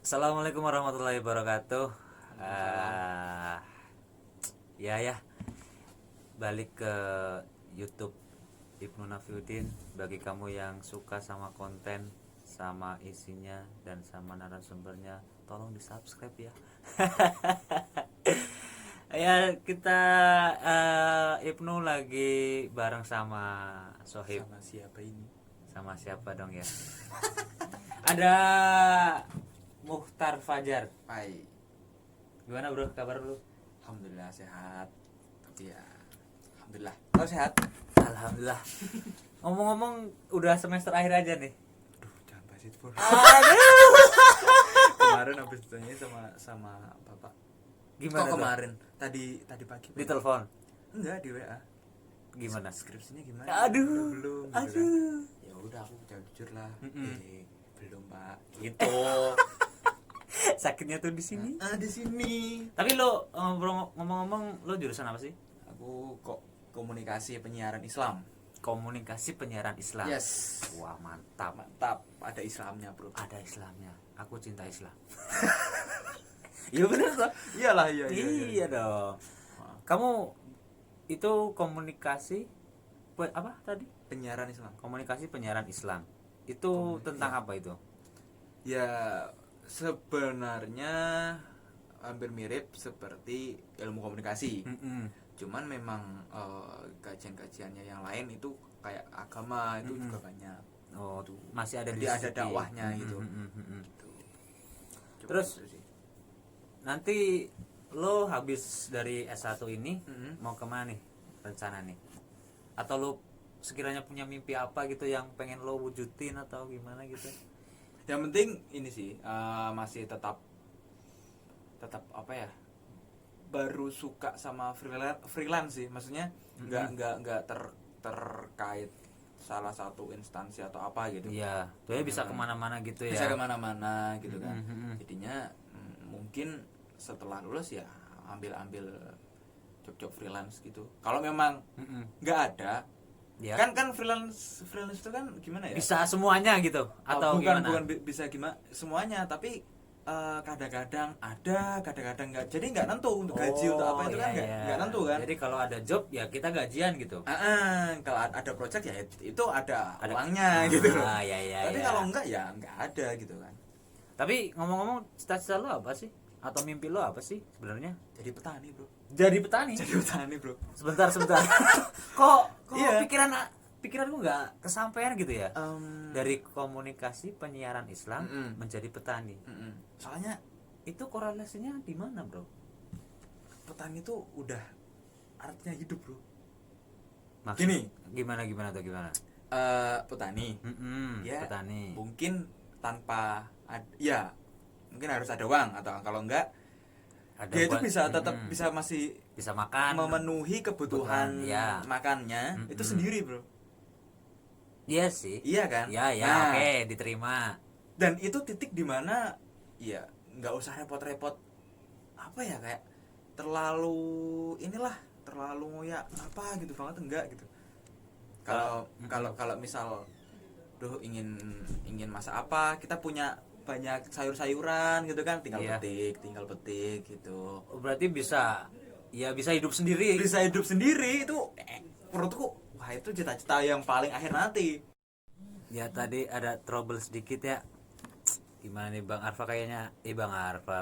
Assalamualaikum warahmatullahi wabarakatuh. Waalaikumsalam. Ya, balik ke YouTube Ibnu Nafiuddin. Bagi kamu yang suka sama konten, sama isinya dan sama narasumbernya, tolong di subscribe ya. Ya, kita Ibnu lagi bareng sama Sohib. Sama siapa ini? Sama siapa dong ya? Ada Muhtar Fajar. Hai. Gimana bro, kabar lu? Alhamdulillah sehat. Tapi ya alhamdulillah. Kau sehat? Alhamdulillah. Ngomong-ngomong udah semester akhir aja nih. Aduh, jangan bahas itu, Bro. Aduh. Kemarin habis ditanya sama Bapak. Gimana Kok tuh? kemarin? Tadi pagi. Di telepon. Enggak, di WA. Gimana? Skripsinya gimana? Aduh. Udah belum? Gitu kan. Aduh. Ya udah aku jujur lah. Mm-mm. Belum, Pak. Gitu. Sakitnya tuh di sini. Di sini. Tapi lo ngomong-ngomong lo jurusan apa sih? Aku kok komunikasi penyiaran Islam. Komunikasi penyiaran Islam. Yes. Wah, mantap. Mantap. Ada Islamnya, Bro. Ada Islamnya. Aku cinta Islam. Iya bener toh? Iyalah, Iya dong. Kamu itu komunikasi apa tadi? Penyiaran Islam. Komunikasi penyiaran Islam. Itu tentang apa itu? Ya sebenarnya hampir mirip seperti ilmu komunikasi. Cuman memang kajian-kajiannya yang lain itu kayak agama itu juga banyak. Oh, masih ada Jadi ada dakwahnya gitu. Gitu. Terus nanti lo habis dari S1 ini mau kemana nih rencana nih? Atau lo sekiranya punya mimpi apa gitu yang pengen lo wujudin atau gimana gitu? Yang penting ini sih masih tetap apa ya? Baru suka sama freelance sih. Maksudnya nggak terkait salah satu instansi atau apa gitu. Iya, jadi bisa kemana-mana gitu ya. Bisa kemana-mana gitu kan. Jadinya mungkin setelah lulus ya ambil job freelance gitu. Kalau memang nggak ada, Ya. kan freelance itu kan gimana ya? Bisa semuanya gitu atau bukan gimana? bisa gimana semuanya, tapi kadang-kadang ada, kadang-kadang nggak. Jadi nggak nentu untuk gaji untuk apa itu kan nggak nentu kan. Jadi kalau ada job ya kita gajian gitu. Kalau ada project ya itu ada uangnya gitu. Iya. Tapi kalau enggak ya nggak ada gitu kan. Tapi ngomong-ngomong, cita-cita lo apa sih? Atau mimpi lo apa sih sebenarnya? Jadi petani, Bro. Jadi petani. Jadi petani, Bro. Sebentar. kok Iya. pikiranku nggak kesampaian gitu ya? Dari komunikasi penyiaran Islam menjadi petani. Soalnya Itu korelasinya di mana, Bro? petani itu udah artinya hidup, Bro. Gini, gimana tuh? Petani. Ya, Petani. mungkin tanpa ya mungkin harus ada uang, atau kalau enggak dia itu bisa tetap bisa masih bisa makan, memenuhi kebutuhan ya. makannya itu sendiri, Bro. Iya sih. Iya kan? Ya, Nah, oke, diterima. dan itu titik dimana ya nggak usah repot-repot apa ya, kayak terlalu ya apa gitu banget, enggak gitu. Kalau misal ingin masak apa, kita punya banyak sayur-sayuran gitu kan, tinggal petik gitu. Berarti bisa hidup sendiri. Bisa hidup sendiri itu menurutku wah itu cita-cita yang paling akhir nanti. Ya tadi ada trouble sedikit ya. Gimana nih Bang Arfa kayaknya?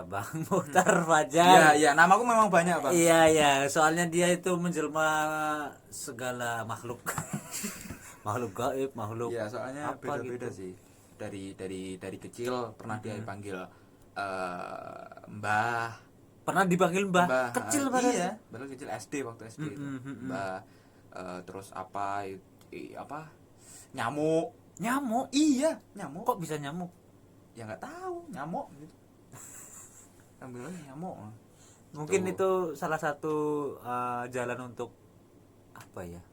Bang Muhtar Fajar. Iya, namaku memang banyak, Bang. Iya, soalnya dia itu menjelma segala makhluk. Makhluk gaib, makhluk. Iya, soalnya apa beda-beda gitu sih. Dari kecil pernah dia dipanggil Mbah. Pernah dipanggil Mbah. Kecil banget. Iya, baru kecil SD, waktu SD itu. Mbah. Terus apa nyamuk. Iya, nyamuk. Kok bisa nyamuk? Ya nggak tahu, nyamuk gitu. Ambilnya nyamuk. Mungkin itu salah satu jalan untuk apa ya?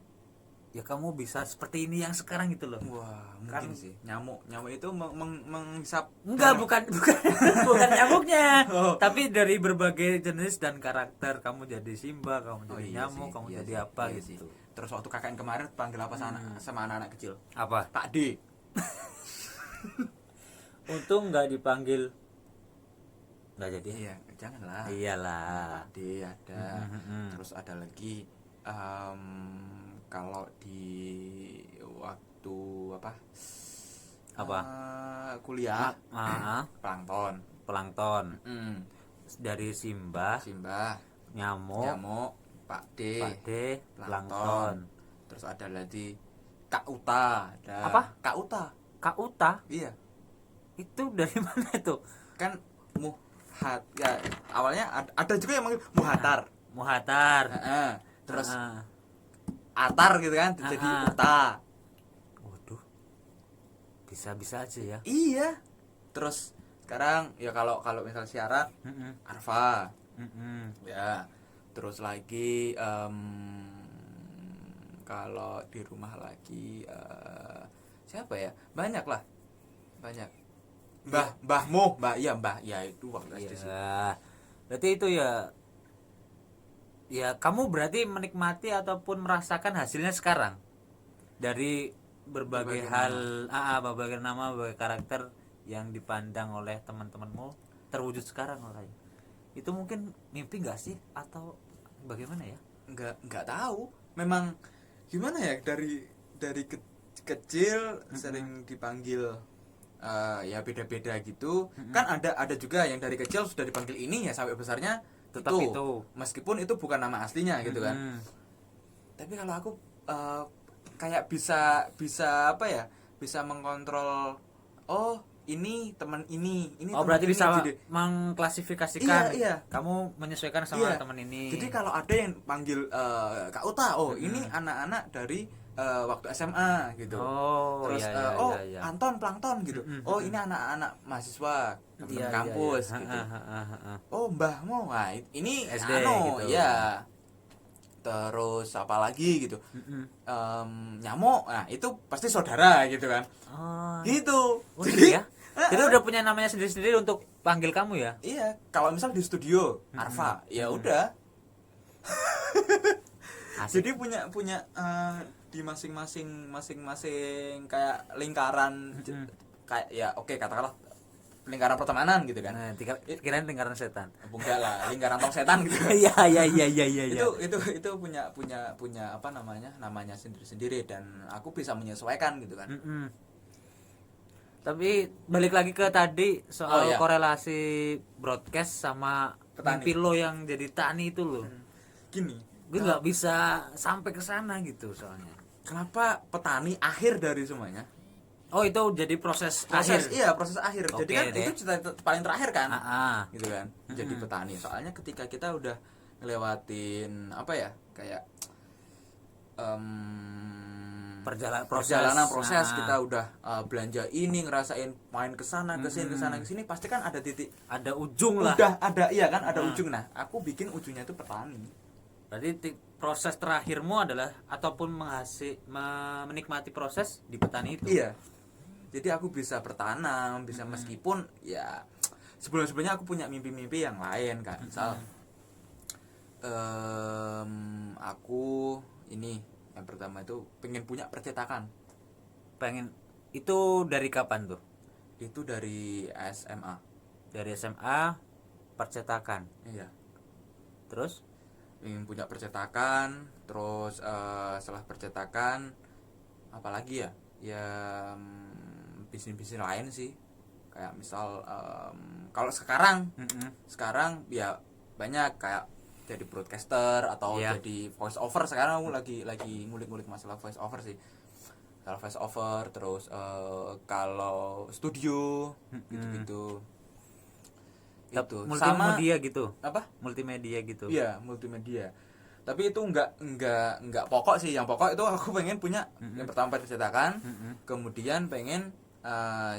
Ya kamu bisa seperti ini yang sekarang gitu loh. Wah, mungkin sih. Nyamuk itu menghisap. Enggak, bukan bukan nyamuknya. Tapi dari berbagai jenis dan karakter, kamu jadi Simba, kamu jadi nyamuk, kamu jadi apa gitu. Terus waktu KKN kemarin panggil apa sama anak-anak kecil? Apa? Pak D. Untung nggak dipanggil nggak jadi. Iya, janganlah. Iyalah. Tadi ada. Mm-mm. Terus ada lagi kalau di waktu apa? Apa? Kuliah, plankton. Plankton. Mm. Dari Simba, nyamuk, Pak D, plankton. Terus ada lagi Kak Uta. Ada. Apa? Kak Uta. Kak Uta? Iya. Itu dari mana itu? Kan Muhat ya, awalnya ada juga yang manggil Muhatar. Muhatar. Terus Atar gitu kan, jadi Uta. Waduh. Bisa-bisa aja ya. Iya. Terus sekarang ya kalau misal siaran Arfa. Ya. Terus lagi kalau di rumah lagi siapa ya? Banyak lah. Banyak. Mbah ya itu waktu SD sih. Ya. Berarti itu ya kamu berarti menikmati ataupun merasakan hasilnya sekarang dari berbagai hal, berbagai nama, berbagai karakter yang dipandang oleh teman-temanmu terwujud sekarang makanya. Itu mungkin mimpi nggak sih atau bagaimana ya? Nggak tahu. Memang gimana ya, dari kecil sering dipanggil ya beda-beda gitu. Kan ada juga yang dari kecil sudah dipanggil ini ya sampai besarnya Tetap itu. Meskipun itu bukan nama aslinya gitu kan. Tapi kalau aku kayak bisa apa ya? Bisa mengkontrol, oh ini teman ini berarti ini. bisa Jadi, mengklasifikasikan. Iya. Kamu menyesuaikan sama teman ini. Jadi kalau ada yang panggil Kak Uta, ini anak-anak dari waktu SMA gitu. Terus iya. Anton Plankton gitu. Ini anak-anak mahasiswa teman kampus gitu. Oh Mbahmu, nah ini SD gitu. ya. Terus apa lagi gitu. Nyamuk, nah itu pasti saudara gitu kan. Gitu. Jadi ya. Jadi udah punya namanya sendiri-sendiri untuk panggil kamu ya? Iya, kalau misal di studio Arfa, ya udah. Jadi punya di masing-masing kayak lingkaran kayak ya katakanlah lingkaran pertemanan gitu kan. Nah, kirain lingkaran setan. Enggak lah, lingkaran tong setan gitu. Iya. Itu punya apa namanya sendiri-sendiri dan aku bisa menyesuaikan gitu kan. Tapi balik lagi ke tadi soal korelasi broadcast sama petani. mimpi lo yang jadi tani itu lo. Gini, gue nggak bisa sampai ke sana gitu soalnya. Kenapa petani akhir dari semuanya? Oh, itu jadi proses akhir. Iya, proses akhir. Jadi kan deh. itu cita paling terakhir kan. Gitu kan. Jadi petani. Soalnya ketika kita udah ngelewatin apa ya? Kayak perjalanan proses kita udah belanja ini, ngerasain main ke sana ke sini, pasti kan ada titik, ada ujung lah. Udah ada, iya kan, ada ujung. Nah, aku bikin ujungnya itu petani. Berarti proses terakhirmu adalah ataupun menikmati proses di petani itu. Iya. Jadi aku bisa bertanam, bisa meskipun ya sebelumnya aku punya mimpi-mimpi yang lain kan. Misal aku ini yang pertama itu pengen punya percetakan. Itu dari kapan tuh? Itu dari SMA. Dari SMA percetakan. Iya. Terus ingin punya percetakan, terus setelah percetakan apalagi ya? Ya bisnis-bisnis lain sih. Kayak misal kalau sekarang ya banyak kayak jadi broadcaster atau jadi voice over. Sekarang aku lagi ngulik-ngulik masalah voice over sih. Kalau voice over, terus kalau studio gitu-gitu. Itu multimedia gitu. Apa? Multimedia gitu. Iya, multimedia. Tapi itu enggak pokok sih. Yang pokok itu aku pengen punya yang pertama percetakan, kemudian pengen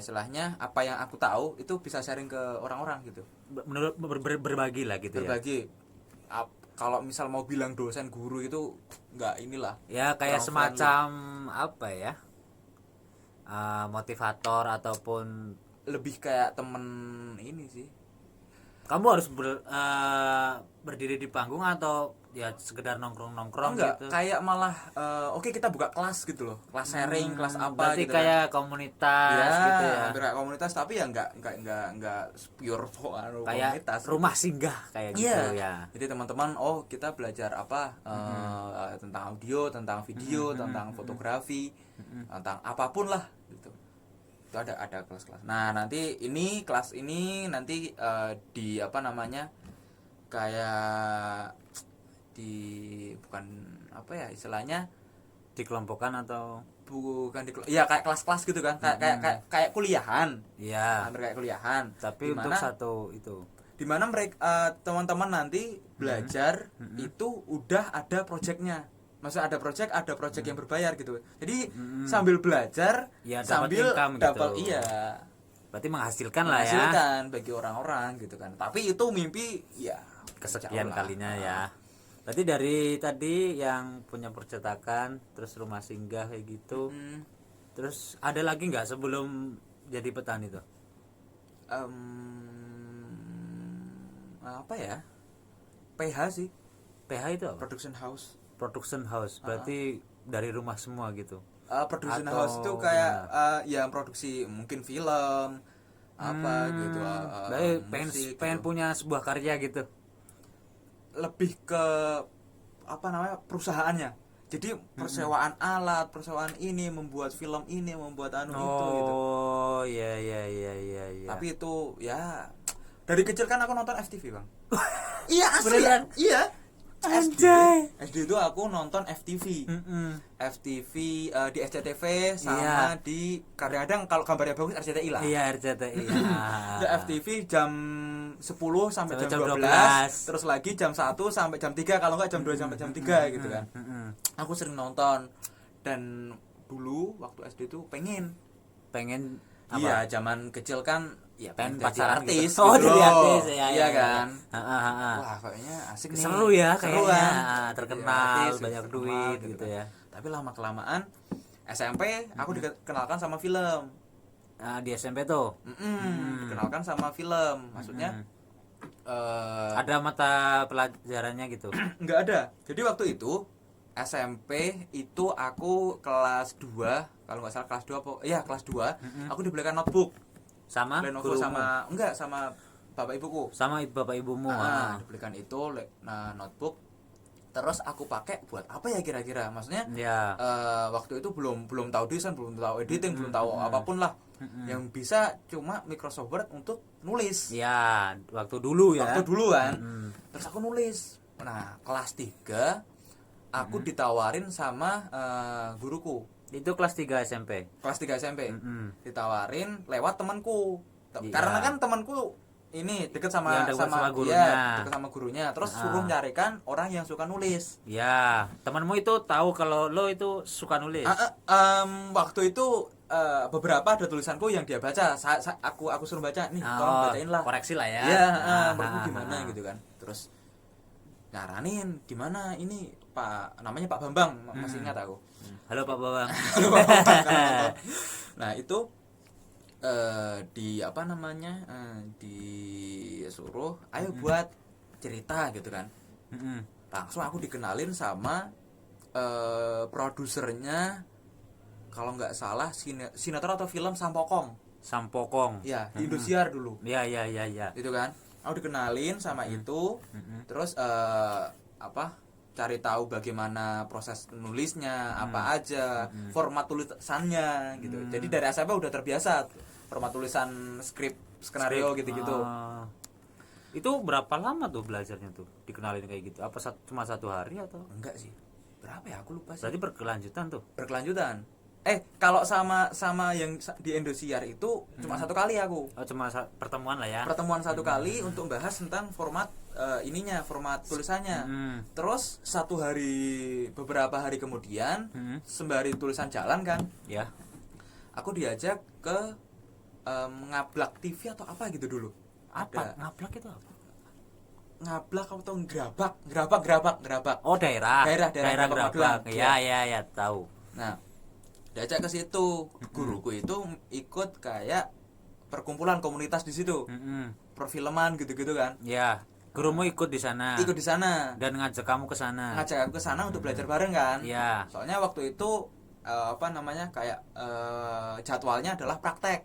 istilahnya apa yang aku tahu itu bisa sharing ke orang-orang gitu. Berbagi lah gitu. Berbagi. Kalau misal mau bilang dosen guru itu enggak inilah. Ya kayak semacam apa ya? Motivator ataupun lebih kayak temen ini sih. kamu harus berdiri di panggung atau ya sekedar nongkrong enggak, gitu? kayak malah oke kita buka kelas gitu loh, kelas sharing, kelas apa Berarti gitu kayak kan. komunitas Ya, gitu ya. hampir kayak komunitas, tapi ya enggak pure Kayak komunitas. rumah singgah kayak gitu Iya. ya. Jadi teman-teman, kita belajar apa tentang audio, tentang video, tentang fotografi, tentang apapun lah gitu. Itu ada kelas-kelas. Nah, nanti kelas ini nanti di apa namanya? Kayak bukan apa ya istilahnya, Dikelompokkan atau bukan ya kayak kelas-kelas gitu kan, kayak kuliahan. ya, Hampir kayak kuliahan. tapi untuk Dimana- satu itu. di mana mereka teman-teman nanti belajar itu udah ada projectnya. Maksudnya ada project yang berbayar gitu. Jadi sambil belajar Ya, dapat sambil income dapat gitu. iya Berarti menghasilkan lah ya. menghasilkan bagi orang-orang gitu kan. Tapi itu mimpi ya Kesekian jauh lah. kalinya ya. Berarti dari tadi yang punya percetakan, terus rumah singgah kayak gitu. Mm, Terus ada lagi nggak sebelum jadi petani tuh? apa ya? PH sih, PH itu apa? production house. Production house. Berarti dari rumah semua gitu. Production Atau house itu kayak yang produksi mungkin film apa gitu. Berarti Musik pengen gitu. punya sebuah karya gitu. Lebih ke apa namanya perusahaannya. Jadi persewaan alat, persewaan ini, membuat film ini, membuat itu gitu. Oh, iya. Tapi itu ya dari kecil kan aku nonton FTV, Bang. Iya, asli. Beneran? Iya. Anjay. SD itu aku nonton FTV. FTV di SCTV sama Iya. di kadang-kadang kalau gambarnya bagus RCTI lah. Iya, RCTI. Di FTV jam 10 sampai Sampai jam jam 12, 12. terus lagi jam 1 sampai jam 3, kalau enggak jam 2 sampai jam 3 gitu kan. Aku sering nonton, dan dulu waktu SD itu pengen Apa? iya zaman kecil kan ya Pengen jadi pacaran artis gitu. Oh, gitu jadi loh. artis ya. Iya kan. Heeh. Wah, kayaknya asik nih. Seru ya Seru kayaknya. kan. Terkenal, Jadi artis, banyak terkenal duit gitu kan. ya. Tapi lama kelamaan SMP aku dikenalkan sama film. Nah, di SMP tuh Dikenalkan sama film. Maksudnya ada mata pelajarannya gitu. nggak ada. Jadi waktu itu SMP itu aku kelas 2, kalau nggak salah kelas 2 apa? Iya, kelas 2. Aku dibelikan notebook. Sama Lenovo gurumu? sama bapak ibuku. Sama bapak ibumu. Dibelikan itu notebook. Terus aku pakai buat apa ya kira-kira? Maksudnya Ya. waktu itu belum tahu desain, belum tahu editing, belum tahu apapun lah. Yang bisa cuma Microsoft Word untuk nulis. Ya, waktu dulu ya. Waktu dulu kan. Terus aku nulis. Nah, kelas 3 aku ditawarin sama guruku. Itu kelas 3 SMP. Kelas 3 SMP. Mm-mm. Ditawarin lewat temanku. Iya. Karena kan temanku ini deket sama Yang deket sama gurunya. iya, deket sama gurunya. Terus suruh carikan orang yang suka nulis. Ya, temanmu itu tahu kalau lo itu suka nulis. Waktu itu beberapa ada tulisanku yang dia baca. Aku suruh baca nih, tolong bacain lah. Koreksi lah ya. Iya, menurutmu gimana gitu kan. Terus nyaranin gimana ini Pak, namanya Pak Bambang, masih ingat aku. Halo Pak Bambang. Halo, Pak Bambang, karena nonton. Nah, itu di apa namanya? Disuruh ayo buat cerita gitu kan. Langsung aku dikenalin sama produsernya, kalau nggak salah sinetron atau film Sampokong. Sampokong. Ya, di Indosiar dulu. Ya. Itu kan. Aku dikenalin sama itu. Terus cari tahu bagaimana proses nulisnya, apa aja, format tulisannya gitu. Jadi dari SMP udah terbiasa format tulisan skenario gitu-gitu. Itu berapa lama tuh belajarnya tuh? Dikenalin kayak gitu. Apa cuma 1 hari atau? Enggak sih. Berapa ya? Aku lupa sih. Berarti berkelanjutan tuh. Berkelanjutan. Kalau sama yang di Indosiar itu cuma 1 kali aku. Oh, cuma pertemuan lah ya. Pertemuan 1 kali untuk bahas tentang format format tulisannya. Terus beberapa hari kemudian, sembari tulisan jalan kan, Ya. aku diajak ke Ngablak TV atau apa gitu dulu. Apa? Ada Ngablak itu apa? Ngablak atau gerabak. Oh, daerah Daerah Gerabak. Magelang. Ya, tahu. Nah, diajak ke situ. Guruku itu ikut kayak perkumpulan komunitas di situ. perfilman gitu-gitu kan. Ya, gurumu ikut di sana. Ikut di sana. Dan ngajak kamu ke sana. Ngajak aku ke sana untuk belajar bareng kan. Iya. Soalnya waktu itu kayak jadwalnya adalah praktek.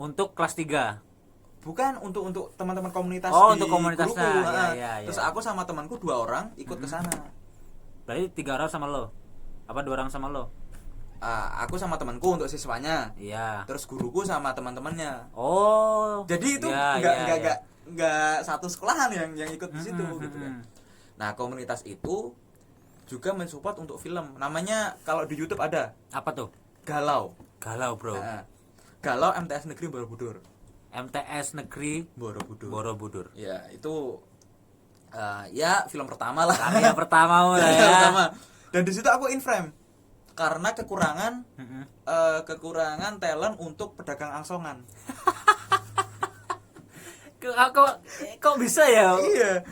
Untuk kelas 3. Bukan untuk teman-teman komunitas Oh, di untuk komunitasnya. guruku. Iya. Terus aku sama temanku 2 orang ikut ke sana. Berarti 3 orang sama lo. Apa 2 orang sama lo? Aku sama temanku untuk siswanya. Iya. Terus guruku sama teman-temannya. Oh. Jadi itu Ya, enggak satu sekolahan yang ikut di situ gitu kan. Nah, komunitas itu juga mensupport untuk film. Namanya kalau di YouTube ada Apa tuh? Galau. Galau, Bro. Galau MTS Negeri Borobudur. MTS Negeri Borobudur. Ya, itu ya film pertama lah. Karya pertama lah Karya ya. pertama. Dan di situ aku in frame karena kekurangan talent untuk pedagang angsongan. Kok bisa ya? Iya.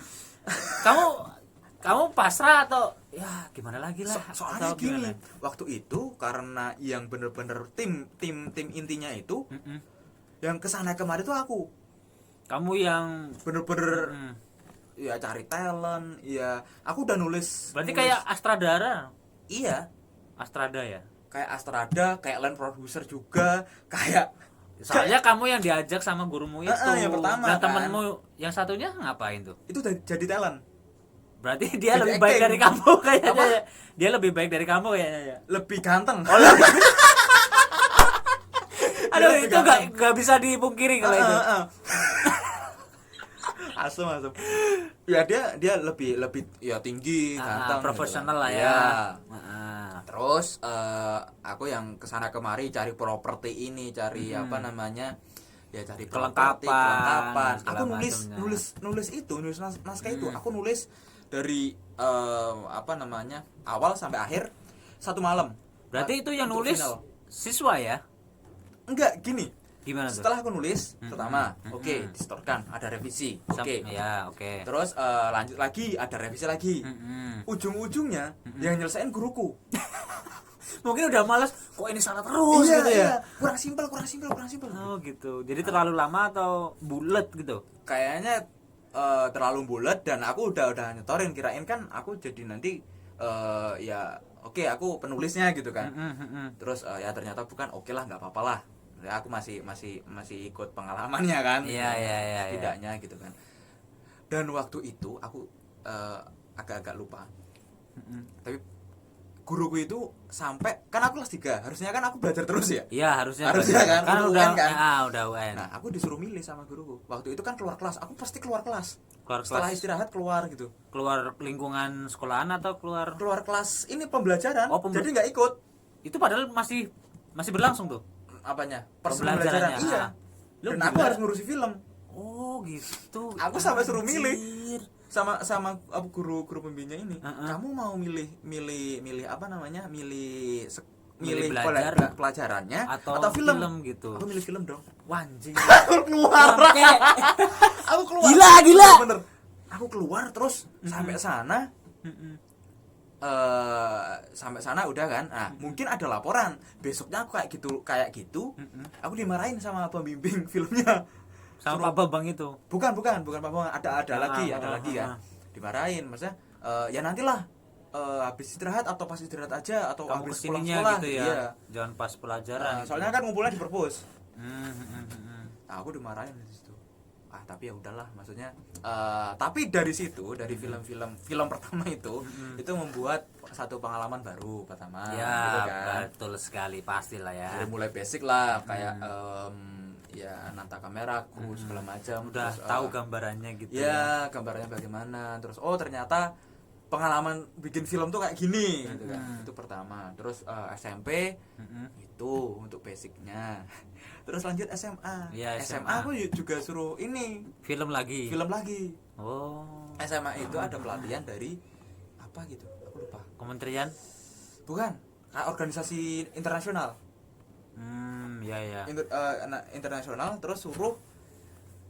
Kamu pasrah atau ya gimana lagi lah? Soalnya Atau gini, gimana? waktu itu karena yang bener-bener tim intinya itu yang kesana kemari tuh aku. Kamu yang Bener-bener ya cari talent, ya aku udah nulis. berarti kayak Astradara. Iya, Astrada ya. kayak Astrada, kayak land producer juga, kayak Soalnya kamu yang diajak sama gurumu itu. yang pertama, Nah, kan. temenmu yang satunya ngapain tuh? itu jadi talent. Berarti dia Jadi lebih baik acting. dari kamu kayaknya. Apa? Ya. Dia lebih baik dari kamu kayaknya ya. Lebih ganteng. Aduh, lebih itu gak bisa dipungkiri kalau itu. Asem. Ya dia lebih ya tinggi, ganteng. Profesional gitu lah kan. ya. Terus aku yang kesana kemari cari properti ini, cari apa namanya? Ya cari properti, kelengkapan. segala Aku macamnya. nulis naskah itu. Aku nulis dari awal sampai akhir 1 malam. Berarti itu yang Untuk nulis final. siswa ya? Enggak, gini. Gimana tuh? Setelah aku nulis, pertama, disetorkan, ada revisi. Oke. Ya, oke. Terus lanjut lagi, ada revisi lagi. Ujung-ujungnya yang nyelesain guruku. Mungkin udah malas, kok ini salah terus gitu ya. Iya. Kurang simpel. Oh gitu. Jadi terlalu lama atau bulat gitu? Kayaknya terlalu bulat dan aku udah nyetorin, kirain kan aku jadi nanti ya oke, aku penulisnya gitu kan. Terus ya ternyata bukan, oke lah, nggak apa-apa lah. Ya, aku masih ikut pengalamannya kan. Iya. Setidaknya gitu kan. Dan waktu itu aku agak-agak lupa. Tapi guruku itu sampai, kan aku kelas 3, harusnya kan aku belajar terus ya. Iya, harusnya kan, kan udah udah UN kan. udah UN. Nah, aku disuruh milih sama guruku. Waktu itu kan keluar kelas, aku pasti keluar kelas. Keluar Setelah kelas. istirahat keluar gitu. Keluar lingkungan sekolahan atau keluar Kelas ini pembelajaran. Oh, jadi nggak ikut. itu padahal masih berlangsung tuh. Apanya? Pembelajarannya. Iya. Lu Dan aku gila. harus ngurusi film. Oh gitu. Aku sampai suruh Anjir. milih. Sama guru pembimbingnya ini. Kamu mau milih apa namanya? Milih belajar pelajarannya atau film gitu. Aku milih film dong. Wanjing. Aku keluar. Aku keluar. Gila. Bener. Aku keluar terus sampai sana. Sampai sana udah kan. Nah, mungkin ada laporan. Besoknya aku kayak gitu. Aku dimarahin sama pembimbing filmnya. Sama Pak Bambang itu. Bukan Pak Bambang, ada lagi kan. Dimarahin, maksudnya ya nantilah habis istirahat atau pas istirahat aja atau Kamu habis pulang kesininya sekolah gitu ya. Iya. Jangan pas pelajaran. Soalnya kan ngumpulnya di perpus. Nah, aku dimarahin di situ. Tapi ya udahlah, maksudnya tapi dari situ, dari film pertama itu membuat satu pengalaman baru pertama ya, gitu kan. betul sekali, pastilah ya. Dari mulai basic lah kayak ya nata kamera, kru segala macam. Udah terus, tahu gambarannya gitu. ya gambarnya bagaimana, terus ternyata pengalaman bikin film tuh kayak gini gitu kan. Itu pertama. Terus SMP itu untuk basicnya. Terus lanjut SMA. Ya, SMA aku juga suruh ini film lagi. Oh. SMA itu ada pelatihan dari apa gitu, aku lupa. Kementerian? Bukan, organisasi internasional. Ya. Internasional. Terus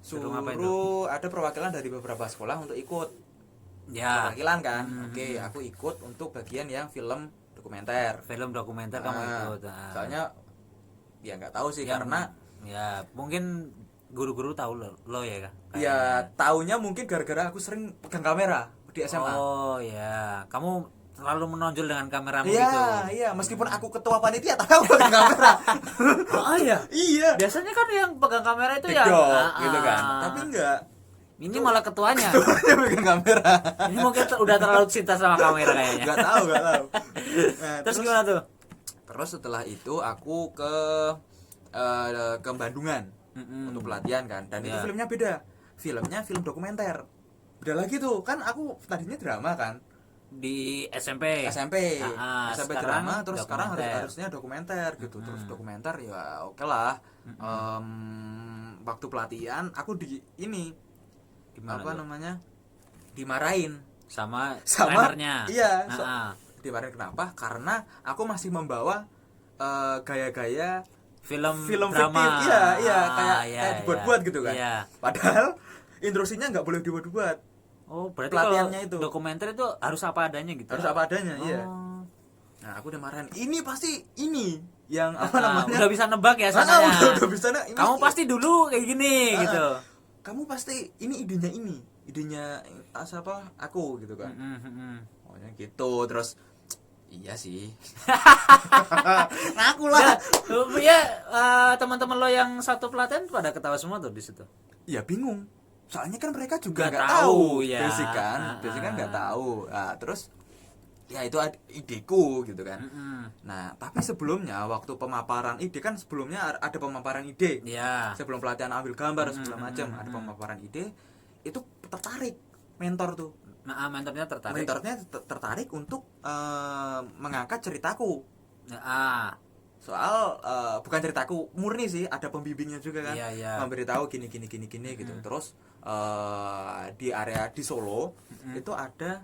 suruh apa itu? ada perwakilan dari beberapa sekolah untuk ikut. Ya. Perwakilan kan. Oke, aku ikut untuk bagian yang film dokumenter. Film dokumenter kamu ikut. Soalnya ya nggak tahu sih, karena ya mungkin guru-guru tahu lo ya kan? Ya taunya mungkin gara-gara aku sering pegang kamera di SMA. Oh ya, kamu selalu menonjol dengan kameramu Iya, itu. iya, meskipun aku ketua panitia tapi aku pegang kamera. Oh iya. Iya. Biasanya kan yang pegang kamera itu TikTok ya gitu kan. Tapi enggak. Ini malah ketuanya. Ketuanya pegang kamera. Ini mungkin udah terlalu cinta sama kamera kayaknya. Enggak tahu. Nah, Terus gimana tuh? Terus setelah itu aku ke Bandungan untuk pelatihan kan. Dan itu Ya. filmnya beda. Filmnya film dokumenter. Beda lagi tuh. Kan aku tadinya drama kan. Di SMP. SMP sekarang drama, terus sekarang dokumenter. harusnya dokumenter gitu. Terus dokumenter ya oke lah. Waktu pelatihan aku Gimana apa tuh? namanya, dimarahin Sama sama trainernya. iya Ah. dimarahin kenapa, karena aku masih membawa gaya-gaya Film fiktif, drama. iya kayak Iya. dibuat-buat gitu kan. Iya. Padahal instruksinya nggak boleh dibuat-buat, Oh, berarti Pelatihannya kalau itu. dokumenter itu harus apa adanya gitu. harus apa adanya. Iya. Oh. Nah aku dimarahin, ini pasti ini yang apa namanya, Udah bisa nebak ya sananya. udah bisa ini Kamu pasti dulu kayak gini gitu. kamu pasti ini idenya apa aku gitu kan. Pokoknya gitu. Terus iya sih. Ngaku lah. Ya, teman-teman lo yang satu pelatihan pada ketawa semua tuh di situ. Ya bingung. Soalnya kan mereka juga Nggak nggak tahu, tahu, ya. basic kan, nggak tahu. Nah, terus ya itu ideku gitu kan. Nah, tapi sebelumnya waktu pemaparan ide kan sebelumnya ada pemaparan ide. Iya. Sebelum pelatihan ambil gambar segala macam, ada pemaparan ide, itu tertarik mentor tuh. Nah, mentornya tertarik. Mentornya tertarik untuk mengangkat ceritaku. Nah, Soal bukan ceritaku murni sih, ada pembimbingnya juga kan. Iya. Memberitahu gini gitu. Terus di area di Solo itu ada,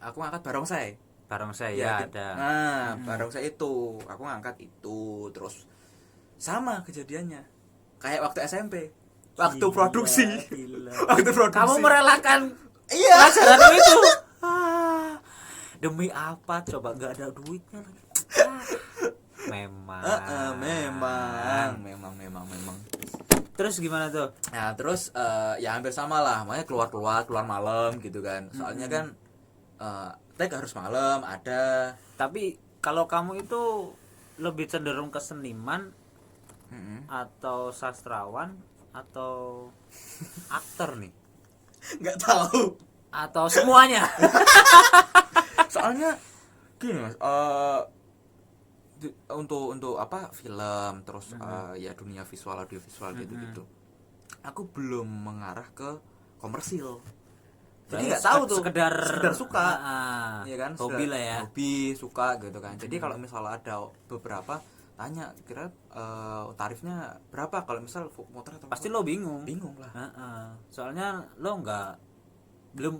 aku ngangkat barongsai. barongsai ya di- ada. Nah, barongsai itu aku ngangkat itu. Terus sama kejadiannya kayak waktu SMP. Waktu Gila, produksi. gila. Waktu produksi. Kamu merelakan Iya. pelajaran itu. Demi apa? Coba nggak ada duitnya lagi. Memang. Memang. Terus gimana tuh? Nah, terus ya hampir sama lah, makanya keluar malam gitu kan. Soalnya kan tag harus malam ada. Tapi kalau kamu itu lebih cenderung ke seniman atau sastrawan atau aktor nih? Nggak tahu. Atau semuanya? Soalnya gini Mas, untuk apa film terus ya dunia visual audiovisual gitu aku belum mengarah ke komersil, jadi nggak tahu tuh, sekedar suka. Iya kan, hobi lah ya. hobi suka gitu kan. Jadi kalau misalnya ada beberapa tanya kira tarifnya berapa kalau misal motor atau Pasti lo bingung lah. Soalnya lo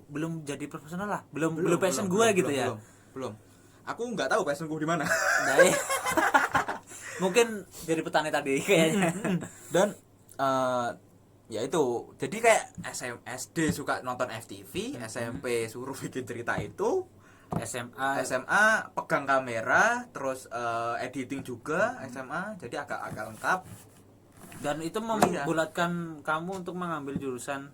belum jadi profesional lah, belum passion gue gitu ya. Belum. Aku nggak tahu passion gue di mana. Nah, ya. Mungkin jadi petani tadi kayaknya. Dan ya itu, jadi kayak SD suka nonton FTV, SMP suruh bikin cerita itu, SMA pegang kamera, terus editing juga SMA, jadi agak lengkap. Dan itu membulatkan kamu untuk mengambil jurusan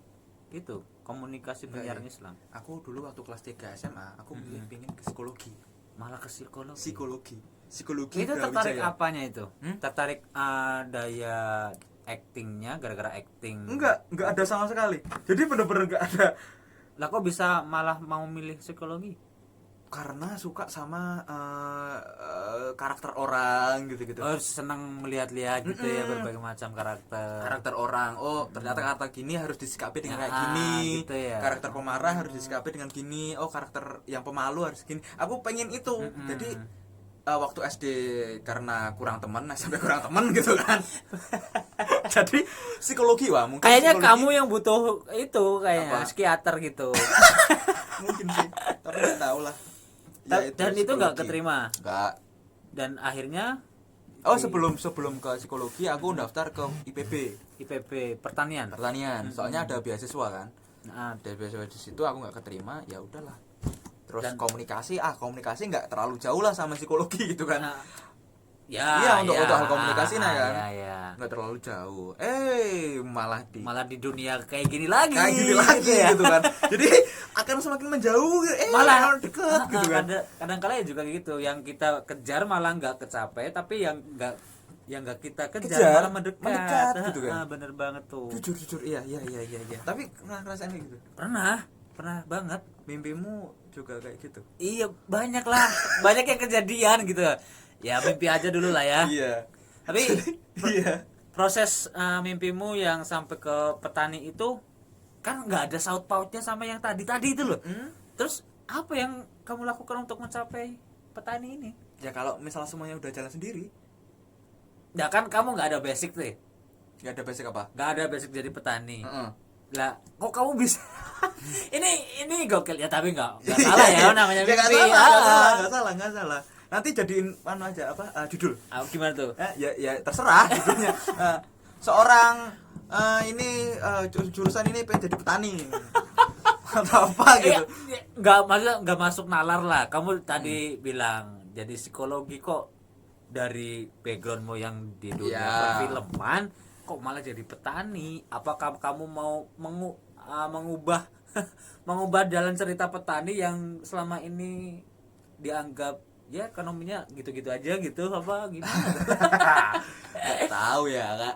itu komunikasi penyiaran Islam. Aku dulu waktu kelas 3 SMA aku pengen ke psikologi. Malah ke psikologi Psikologi itu tertarik Brawijaya. apanya itu? Tertarik daya actingnya, gara-gara acting? Enggak ada sama sekali. Jadi bener-bener enggak ada. Lah kok bisa malah mau milih psikologi? Karena suka sama karakter orang gitu-gitu. Oh, senang melihat-lihat gitu ya, berbagai macam karakter Orang. Oh, ternyata karakter gini harus disikapi dengan kayak gini. Gitu ya. Karakter pemarah harus disikapi dengan gini. Oh, karakter yang pemalu harus gini. Aku pengen itu. Jadi waktu SD karena kurang teman, sampai kurang teman gitu kan. Jadi psikologi mungkin Kayaknya psikologi, kamu yang butuh itu kayaknya Apa? psikiater gitu. mungkin sih. Tapi enggak tahu lah. Dan itu nggak psikologi. keterima. Enggak. Dan akhirnya Sebelum ke psikologi aku daftar ke IPB pertanian. Soalnya ada beasiswa kan. Nah, Dari beasiswa di situ aku nggak keterima, ya udahlah. Terus Dan- komunikasi nggak terlalu jauh lah sama psikologi gitu kan. nah, Iya, untuk hal komunikasi kan. ya. Nggak terlalu jauh. Malah Di dunia kayak gini lagi. kayak gini lagi ya. gitu kan. Jadi akan semakin menjauh. Malah deket gitu kan. Kadang-kala ya juga gitu, yang kita kejar malah nggak kecapai, tapi yang nggak kita kejar malah mendekat gitu kan. Bener banget tuh. Jujur iya. Tapi ngerasain kayak gitu. Pernah banget. Mimpimu juga kayak gitu. Iya, banyak lah. Banyak yang kejadian gitu. Ya mimpi aja dulu lah ya. Iya. Tapi Iya. proses mimpimu yang sampai ke petani itu kan nggak ada saut pautnya sama yang tadi itu loh. Terus apa yang kamu lakukan untuk mencapai petani ini? Ya kalau misalnya semuanya udah jalan sendiri, Ya kan kamu nggak ada basic tuh. nggak ada basic apa? Nggak ada basic jadi petani. Heeh. Lah kok kamu bisa? ini gokil ya, tapi nggak salah ya namanya Ya, mimpi. nggak salah. Nanti jadiin aja judul. Gimana tuh? Ya terserah judulnya. Seorang jurusan ini pengen jadi petani. Atau apa gitu. Nggak masuk nalar lah. Kamu tadi bilang jadi psikologi, kok dari backgroundmu yang di dunia perfilman kok malah jadi petani? Apakah kamu mau mengubah mengubah jalan cerita petani yang selama ini dianggap ya ekonominya gitu-gitu aja gitu, apa gimana? Nggak tahu ya kak.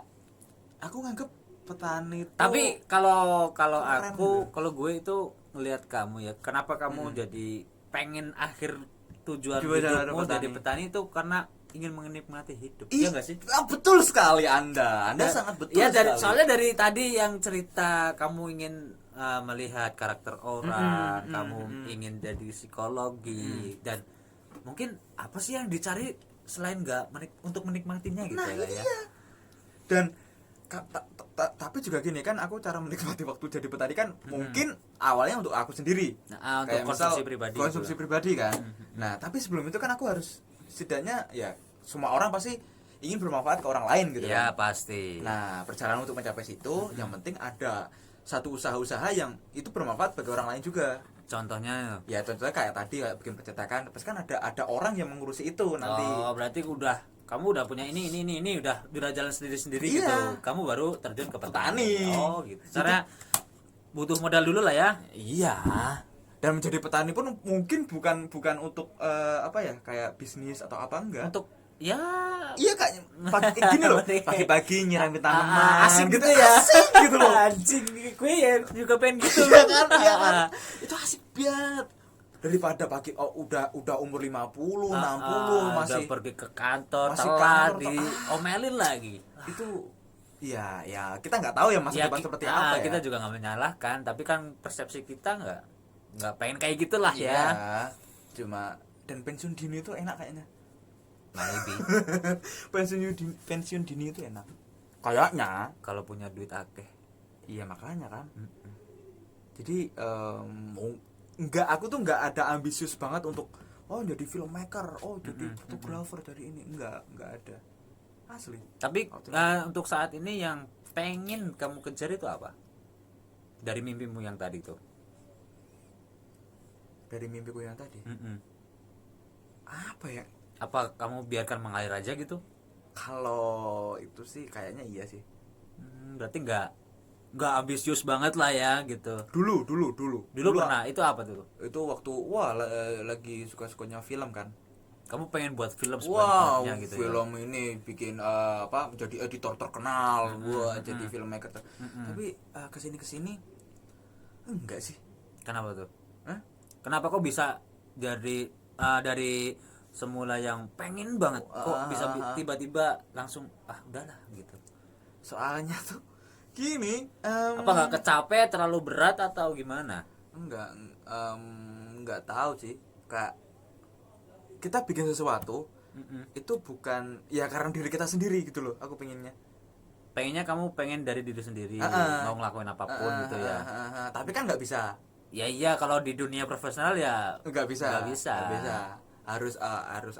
Aku nganggep petani itu. Tapi kalau keren aku, kalau gue itu ngelihat kamu ya, kenapa kamu jadi pengen akhir tujuan hidupmu jadi petani itu karena ingin menikmati hidup. Iya enggak sih? Betul sekali Anda sangat betul sekali. Soalnya dari tadi yang cerita kamu ingin melihat karakter orang, kamu ingin jadi psikologi, dan mungkin apa sih yang dicari selain untuk menikmatinya gitu ya. Dan tapi juga gini kan, aku cara menikmati waktu jadi petani kan mungkin awalnya untuk aku sendiri. Untuk kayak konsumsi pribadi kan. Nah, tapi sebelum itu kan aku harus setidaknya ya semua orang pasti ingin bermanfaat ke orang lain gitu ya, kan. pasti. Nah, perjalanan untuk mencapai situ yang penting ada satu usaha-usaha yang itu bermanfaat bagi orang lain juga. Contohnya Contohnya kayak tadi kayak bikin percetakan, terus kan ada orang yang mengurusi itu nanti. Oh, berarti kamu udah punya ini udah jalan sendiri Iya. gitu. Kamu baru terjun ke Petani. Oh, gitu. Karena butuh modal dulu lah ya. Iya. Dan menjadi petani pun mungkin bukan untuk kayak bisnis atau apa enggak. Untuk ya Iya kayak gini loh, pagi-pagi nyiramin tanaman asik gitu ya. ya. Asik gitu loh. Anjing, gue ya juga pengen gitu. Iya kan? Itu asik banget. Daripada pagi udah umur 50, 60 masih udah pergi ke kantor, masih telat, kantor, diomelin lagi. Itu ya kita nggak tahu ya masa depan seperti apa ya. Kita juga nggak menyalahkan, tapi kan persepsi kita nggak pengen kayak gitulah ya. Cuma dan pensiun dini itu enak kayaknya. Maybe. pensiun dini itu enak. Kayaknya Kalau punya duit akeh. iya makanya kan. Jadi aku tuh nggak ada ambisius banget untuk jadi filmmaker, jadi fotografer, dari ini nggak ada asli. Tapi untuk saat ini yang pengen kamu kejar itu apa? Dari mimpimu yang tadi tuh. Dari mimpiku yang tadi. Apa ya? Apa kamu biarkan mengalir aja gitu? Kalau itu sih kayaknya iya sih. Berarti nggak ambisius banget lah ya gitu. Dulu Pernah. Itu apa tuh? Itu waktu lagi suka-sukanya film kan. Kamu pengen buat film sebenarnya gitu film ya? Ini bikin jadi editor terkenal, jadi filmmaker tapi kesini enggak sih. Kenapa tuh? Kenapa kok bisa dari semula yang pengen banget kok bisa tiba-tiba langsung udahlah gitu? Soalnya tuh gini, apa nggak kecapek, terlalu berat atau gimana? Enggak tahu sih. Kayak kita bikin sesuatu itu bukan ya karena diri kita sendiri gitu loh. Aku pengennya kamu pengen dari diri sendiri, mau ngelakuin apapun gitu ya. Tapi kan nggak bisa. Ya iya, kalau di dunia profesional ya nggak bisa. Harus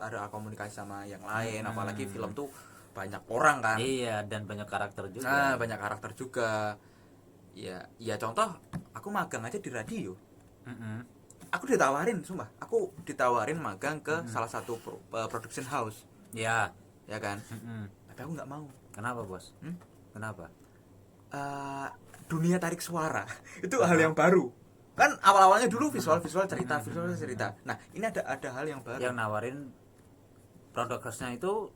ada komunikasi sama yang lain. Apalagi film tuh banyak orang kan. Iya, dan banyak karakter juga. Banyak karakter juga. Ya contoh, aku magang aja di radio. Aku ditawarin magang ke salah satu production house. Ya. ya kan? Mm-mm. Tapi aku nggak mau. Kenapa bos? Kenapa? Dunia tarik suara itu hal yang baru. Kan awal-awalnya dulu visual cerita, Nah, ini ada hal yang baru. Yang nawarin produk hostnya itu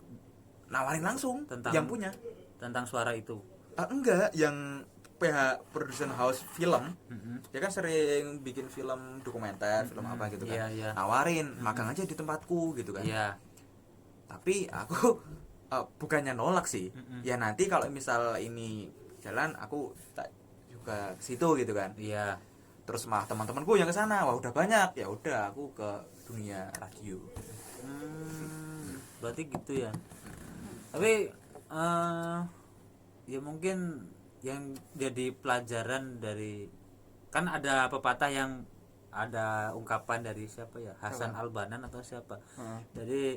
Nawarin langsung tentang yang punya. tentang suara itu. Enggak, yang PH Production House film. Mm-mm. Dia kan sering bikin film dokumenter, film apa gitu kan. Iya. Nawarin, magang aja di tempatku gitu kan. Iya. Tapi aku bukannya nolak sih. Mm-mm. Ya nanti kalau misal ini jalan aku tak juga ke situ gitu kan. Iya. Terus mah teman-temanku yang ke sana, wah udah banyak, ya udah aku ke dunia radio. Berarti gitu ya. Tapi ya mungkin yang jadi pelajaran dari, kan ada pepatah yang ada ungkapan dari siapa ya, Hasan Apa? Albanan atau siapa. Jadi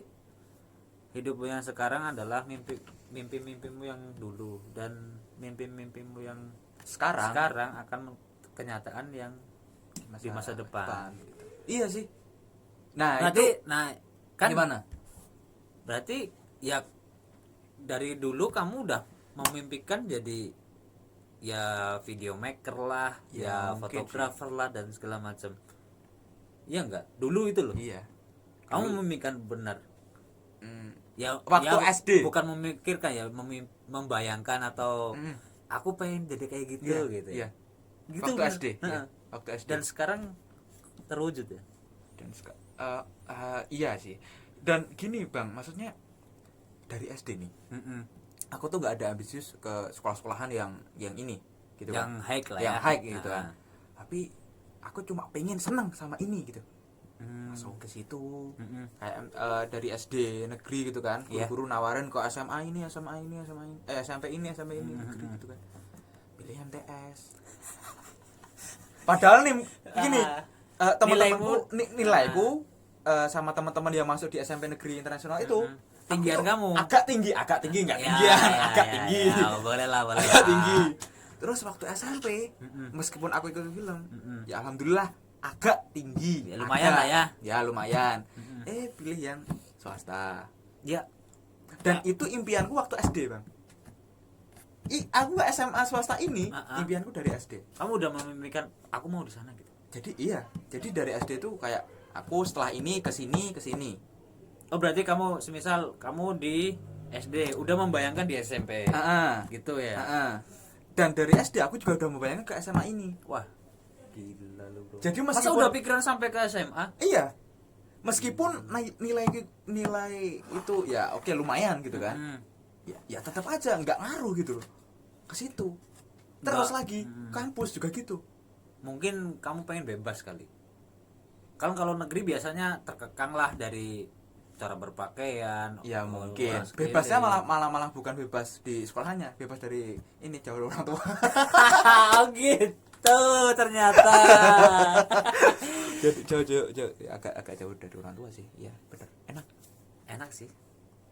hidupmu yang sekarang adalah mimpi-mimpimu yang dulu, dan mimpi-mimpimu yang Sekarang akan kenyataan yang di masa depan. gitu. Iya sih. Nah, Berarti itu kan gimana? berarti ya dari dulu kamu udah memimpikan jadi ya video maker lah, Ya, ya mungkin fotografer lah dan segala macam. Iya enggak? Dulu itu loh. Iya. Kamu memimpikan benar. Hmm. Ya Waktu ya, SD. bukan memikirkan ya, membayangkan atau aku pengen jadi kayak gitu Iya, gitu iya. ya. Gitu Waktu kan? SD. Iya. Heeh. Waktu SD. Dan sekarang terwujud ya. Iya sih. Dan gini Bang, maksudnya dari SD nih, aku tuh nggak ada ambisius ke sekolah-sekolahan yang ini gitu Yang kan. high lah Yang ya. high gitu Nah. kan. Tapi aku cuma pengen senang sama ini gitu. Masuk ke situ. Kayak dari SD negeri gitu kan. Iya. Guru-guru nawarin ke SMA ini, SMP ini negeri gitu kan. Pilih MTS. Padahal nih gini, teman-temanku nilaiku sama teman-teman yang masuk di SMP negeri internasional itu Tinggian kamu. agak tinggi enggak Ya, tinggian, ya, agak ya, tinggi. ya, boleh lah. Agak tinggi. Terus waktu SMP, meskipun aku ikut film, ya alhamdulillah agak tinggi. Ya, lumayan lah ya. Ya lumayan. Pilih yang swasta. Ya, Dan itu impianku waktu SD, Bang. Aku SMA swasta ini, impianku dari SD. kamu udah memimpikan aku mau di sana gitu. Jadi iya, jadi dari SD itu kayak aku setelah ini ke sini. Oh, berarti kamu semisal kamu di SD udah membayangkan di SMP. Gitu ya. Dan dari SD aku juga udah membayangkan ke SMA ini. Wah, gila lu, Bro. Jadi Masa meskipun udah pikiran sampai ke SMA? iya, meskipun nilai itu ya oke lumayan gitu kan. Ya tetap aja nggak ngaruh gitu loh ke situ. Terus Nggak. lagi kampus juga gitu. Mungkin kamu pengen bebas kali. Kan kalau negeri biasanya terkekang lah dari cara berpakaian. Ya mungkin sekeliling. bebasnya malah bukan bebas di sekolahnya, bebas dari ini jauh dari orang tua. Oh gitu ternyata. Jadi jauh agak jauh dari orang tua sih. Iya, benar. Enak sih.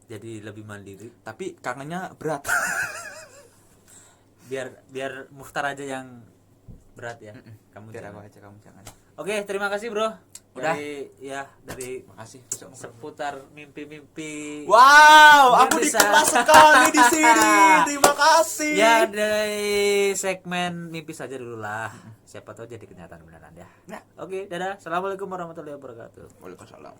Jadi lebih mandiri. Tapi kangennya berat. Biar Mukhtar aja yang berat ya. Kamu Biar jangan. aku aja, kamu jangan. Oke, terima kasih bro. Udah. Dari Makasih. Besok seputar mimpi-mimpi. Wow, aku Bisa. dikelas sekali di sini. Terima kasih. Ya, dari segmen mimpi saja dulu lah. Siapa tahu jadi kenyataan beneran ya. Nah. Oke, dadah. Assalamualaikum warahmatullahi wabarakatuh. Waalaikumsalam.